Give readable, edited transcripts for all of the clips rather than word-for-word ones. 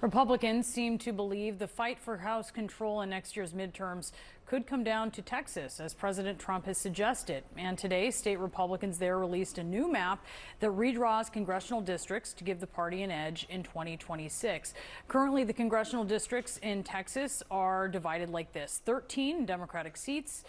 Republicans seem to believe the fight for House control in next year's midterms could come down to Texas, as President Trump has suggested. And today, state Republicans there released a new map that redraws congressional districts to give the party an edge in 2026. Currently, the congressional districts in Texas are divided like this: 13 Democratic seats,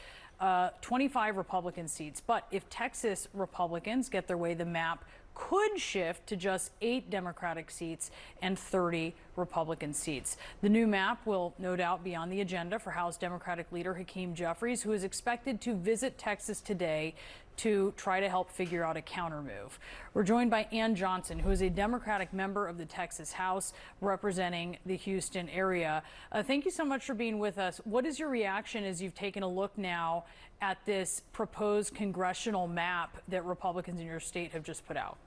25 Republican seats. But if Texas Republicans get their way, the map could shift to just 8 Democratic seats and 30 Republican seats. The new map will no doubt be on the agenda for House Democratic leader Hakeem Jeffries, who is expected to visit Texas today to try to help figure out a countermove. We're joined by Ann Johnson, who is a Democratic member of the Texas House representing the Houston area. Thank you so much for being with us. What is your reaction as you've taken a look now at this proposed congressional map that Republicans in your state have just put out?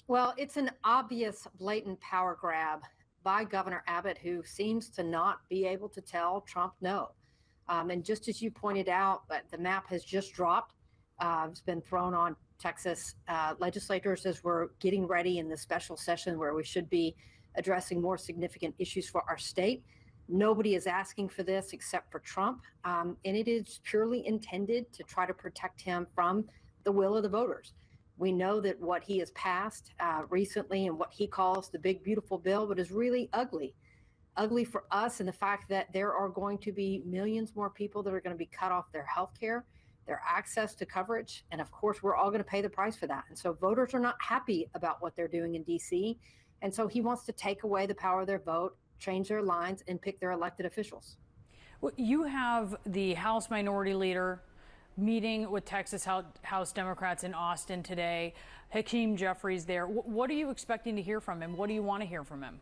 Well, it's an obvious, blatant power grab by Governor Abbott, who seems to not be able to tell Trump no. And just as you pointed out, the map has just dropped. It's been thrown on Texas legislators as we're getting ready in the special session where we should be addressing more significant issues for our state. Nobody is asking for this except for Trump. And it is purely intended to try to protect him from the will of the voters. We know that what he has passed recently and what he calls the big, beautiful bill, but is really ugly for us. And the fact that there are going to be millions more people that are going to be cut off their health care, their access to coverage. And of course, we're all going to pay the price for that. And so voters are not happy about what they're doing in D.C. And so he wants to take away the power of their vote, change their lines, and pick their elected officials. Well, you have the House Minority Leader meeting with Texas House Democrats in Austin today. Hakeem Jeffries there. What are you expecting to hear from him? What do you want to hear from him?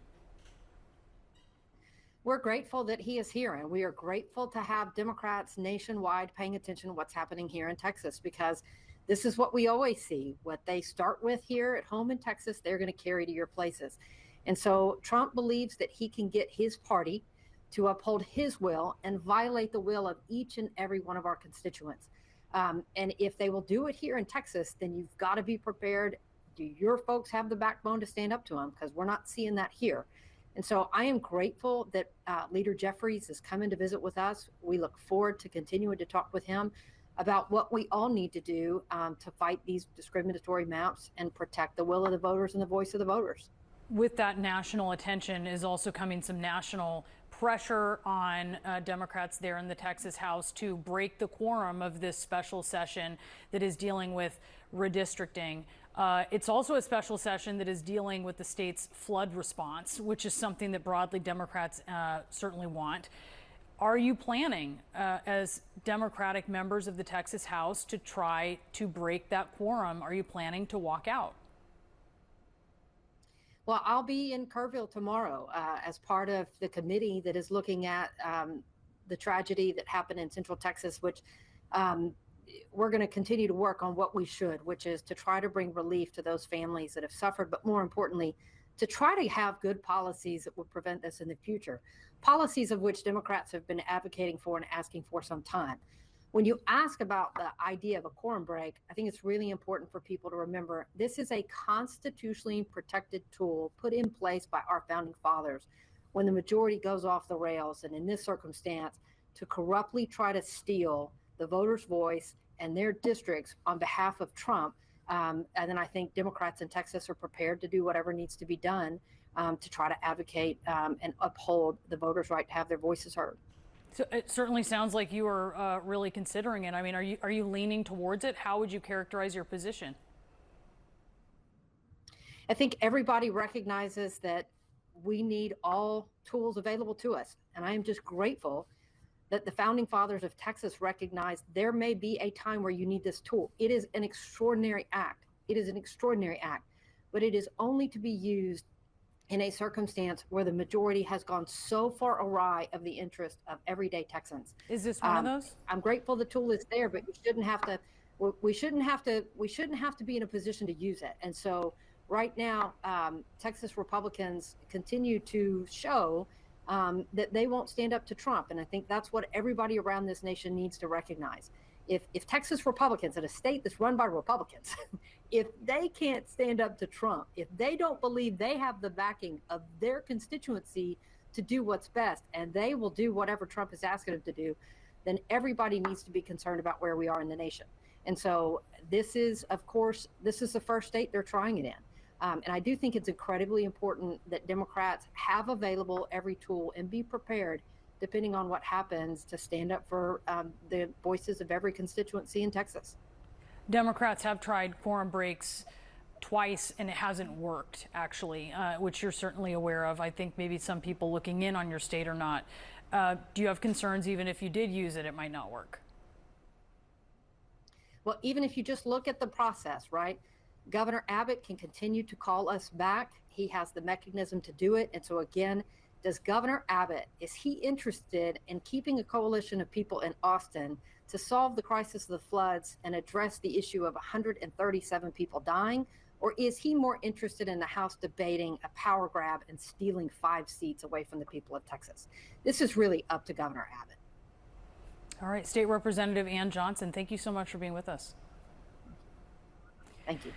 We're grateful that he is here, and we are grateful to have Democrats nationwide paying attention to what's happening here in Texas, because this is what we always see. What they start with here at home in Texas, they're going to carry to your places. And so Trump believes that he can get his party to uphold his will and violate the will of each and every one of our constituents. And if they will do it here in Texas, then you've got to be prepared. Do your folks have the backbone to stand up to them? Because we're not seeing that here. And so I am grateful that Leader Jeffries is coming to visit with us. We look forward to continuing to talk with him about what we all need to do to fight these discriminatory maps and protect the will of the voters and the voice of the voters. With that national attention is also coming some national pressure on Democrats there in the Texas House to break the quorum of this special session that is dealing with redistricting. It's also a special session that is dealing with the state's flood response, which is something that broadly Democrats certainly want. Are you planning, as Democratic members of the Texas House, to try to break that quorum? Are you planning to walk out? Well, I'll be in Kerrville tomorrow as part of the committee that is looking at the tragedy that happened in Central Texas, which we're going to continue to work on what we should, which is to try to bring relief to those families that have suffered, but more importantly, to try to have good policies that will prevent this in the future. Policies of which Democrats have been advocating for and asking for some time. When you ask about the idea of a quorum break, I think it's really important for people to remember this is a constitutionally protected tool put in place by our founding fathers when the majority goes off the rails, and in this circumstance, to corruptly try to steal the voters' voice and their districts on behalf of Trump. And then I think Democrats in Texas are prepared to do whatever needs to be done to try to advocate and uphold the voters' right to have their voices heard. So it certainly sounds like you are really considering it. I mean, are you leaning towards it? How would you characterize your position? I think everybody recognizes that we need all tools available to us. And I am just grateful that the founding fathers of Texas recognized there may be a time where you need this tool. It is an extraordinary act. It is an extraordinary act, but it is only to be used in a circumstance where the majority has gone so far awry of the interest of everyday Texans. Is this one of those? I'm grateful the tool is there, but we shouldn't have to be in a position to use it. And so right now, Texas Republicans continue to show that they won't stand up to Trump. And I think that's what everybody around this nation needs to recognize. If Texas Republicans, in a state that's run by Republicans, if they can't stand up to Trump, if they don't believe they have the backing of their constituency to do what's best, and they will do whatever Trump is asking them to do, then everybody needs to be concerned about where we are in the nation. And so this is, of course, this is the first state they're trying it in. And I do think it's incredibly important that Democrats have available every tool and be prepared, depending on what happens, to stand up for the voices of every constituency in Texas. Democrats have tried quorum breaks twice, and it hasn't worked, actually, which you're certainly aware of. I think maybe some people looking in on your state are not. Do you have concerns, even if you did use it, it might not work? Well, even if you just look at the process, right? Governor Abbott can continue to call us back. He has the mechanism to do it. And so again, does Governor Abbott, is he interested in keeping a coalition of people in Austin to solve the crisis of the floods and address the issue of 137 people dying? Or is he more interested in the House debating a power grab and stealing 5 seats away from the people of Texas? This is really up to Governor Abbott. All right, State Representative Ann Johnson, thank you so much for being with us. Thank you.